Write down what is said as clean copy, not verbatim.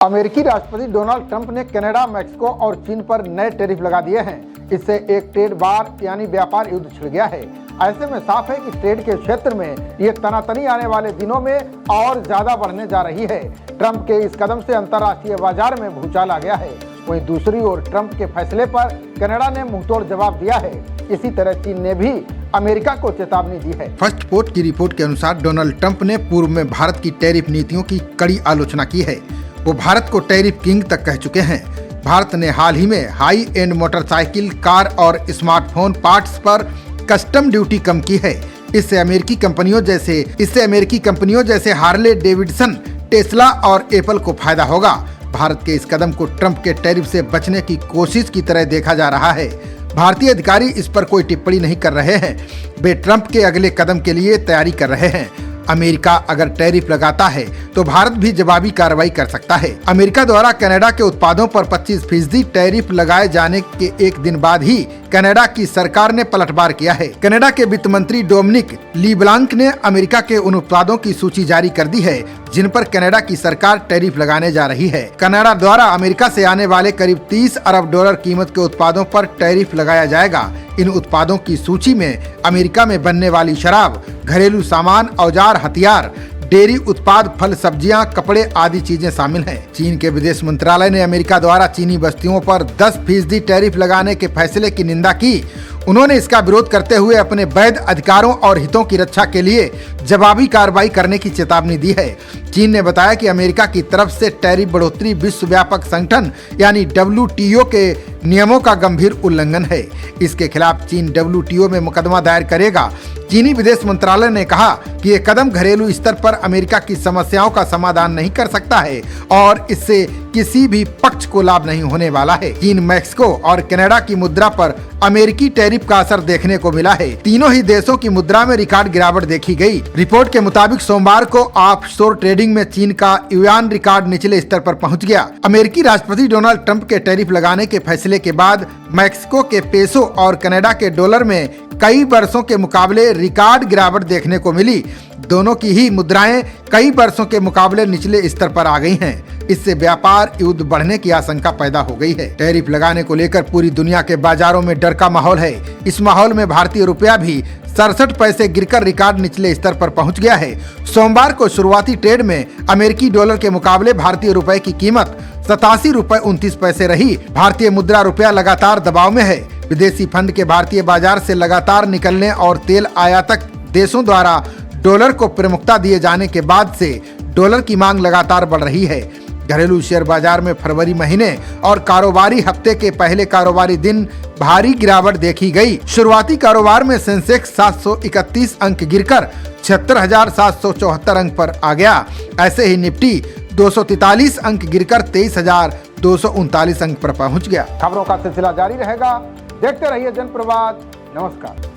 अमेरिकी राष्ट्रपति Donald Trump ने कनाडा, मैक्सिको और चीन पर नए टैरिफ लगा दिए हैं। इससे एक ट्रेड वार यानी व्यापार युद्ध छिड़ गया है। ऐसे में साफ है कि ट्रेड के क्षेत्र में ये तनातनी आने वाले दिनों में और ज्यादा बढ़ने जा रही है। ट्रंप के इस कदम से अंतर्राष्ट्रीय बाजार में भूचाल आ गया है। वहीं दूसरी ओर ट्रंप के फैसले पर कनाडा ने मुंहतोड़ जवाब दिया है। इसी तरह चीन ने भी अमेरिका को चेतावनी दी है। फर्स्ट पोस्ट की रिपोर्ट के अनुसार डोनाल्ड ट्रंप ने पूर्व में भारत की टैरिफ नीतियों की कड़ी आलोचना की है। वो भारत को टैरिफ किंग तक कह चुके हैं। भारत ने हाल ही में हाई एंड मोटरसाइकिल, कार और स्मार्टफोन पार्ट्स पर कस्टम ड्यूटी कम की है। इससे अमेरिकी कंपनियों जैसे हार्ले डेविडसन, टेस्ला और एप्पल को फायदा होगा। भारत के इस कदम को ट्रंप के टैरिफ से बचने की कोशिश की तरह देखा जा रहा है। भारतीय अधिकारी इस पर कोई टिप्पणी नहीं कर रहे हैं। वे ट्रंप के अगले कदम के लिए तैयारी कर रहे हैं। अमेरिका अगर टैरिफ लगाता है तो भारत भी जवाबी कार्रवाई कर सकता है। अमेरिका द्वारा कनाडा के उत्पादों पर 25% टैरिफ लगाए जाने के एक दिन बाद ही कनाडा की सरकार ने पलटवार किया है। कनाडा के वित्त मंत्री डोमिनिक लीब्लांक ने अमेरिका के उन उत्पादों की सूची जारी कर दी है जिन पर कनाडा की सरकार टैरिफ लगाने जा रही है। कनाडा द्वारा अमेरिका से आने वाले करीब $30 अरब कीमत के उत्पादों पर टैरिफ लगाया जाएगा। इन उत्पादों की सूची में अमेरिका में बनने वाली शराब, घरेलू सामान, औजार, हथियार, डेयरी उत्पाद, फल, सब्जियां, कपड़े आदि चीजें शामिल हैं। चीन के विदेश मंत्रालय ने अमेरिका द्वारा चीनी बस्तियों पर 10% टैरिफ लगाने के फैसले की निंदा की। उन्होंने इसका विरोध करते हुए अपने वैध अधिकारों और हितों की रक्षा के लिए जवाबी कार्रवाई करने की चेतावनी दी है। चीन ने बताया कि अमेरिका की तरफ से टैरिफ बढ़ोतरी विश्व व्यापक संगठन यानी WTO के नियमों का गंभीर उल्लंघन है। इसके खिलाफ चीन WTO में मुकदमा दायर करेगा। चीनी विदेश मंत्रालय ने कहा कि ये कदम घरेलू स्तर पर अमेरिका की समस्याओं का समाधान नहीं कर सकता है और इससे किसी भी पक्ष को लाभ नहीं होने वाला है। चीन, मैक्सिको और कनाडा की मुद्रा पर अमेरिकी टैरिफ का असर देखने को मिला है। तीनों ही देशों की मुद्रा में रिकॉर्ड गिरावट देखी गई। रिपोर्ट के मुताबिक सोमवार को ऑफशोर ट्रेडिंग में चीन का युआन रिकॉर्ड निचले स्तर पर पहुंच गया। अमेरिकी राष्ट्रपति डोनाल्ड ट्रंप के टैरिफ लगाने के फैसले के बाद मैक्सिको के पेसो और कनाडा के डॉलर में कई वर्षों के मुकाबले रिकॉर्ड गिरावट देखने को मिली। दोनों की ही मुद्राएं कई वर्षों के मुकाबले निचले स्तर पर आ गई हैं। इससे व्यापार युद्ध बढ़ने की आशंका पैदा हो गई है। टैरिफ लगाने को लेकर पूरी दुनिया के बाजारों में डर का माहौल है। इस माहौल में भारतीय रुपया भी 67 पैसे गिरकर रिकॉर्ड निचले स्तर पर पहुंच गया है। सोमवार को शुरुआती ट्रेड में अमेरिकी डॉलर के मुकाबले भारतीय रुपए की कीमत 87 रुपए 29 पैसे रही। भारतीय मुद्रा रुपया लगातार दबाव में है। विदेशी फंड के भारतीय बाजार से लगातार निकलने और तेल आयातक देशों द्वारा डॉलर को प्रमुखता दिए जाने के बाद से डॉलर की मांग लगातार बढ़ रही है। घरेलू शेयर बाजार में फरवरी महीने और कारोबारी हफ्ते के पहले कारोबारी दिन भारी गिरावट देखी गई। शुरुआती कारोबार में सेंसेक्स 731 अंक गिरकर 76,774 अंक पर आ गया। ऐसे ही निफ्टी 243 अंक गिरकर 23,239 अंक पर पहुंच गया। खबरों का सिलसिला जारी रहेगा। देखते रहिए जनप्रवाद। नमस्कार।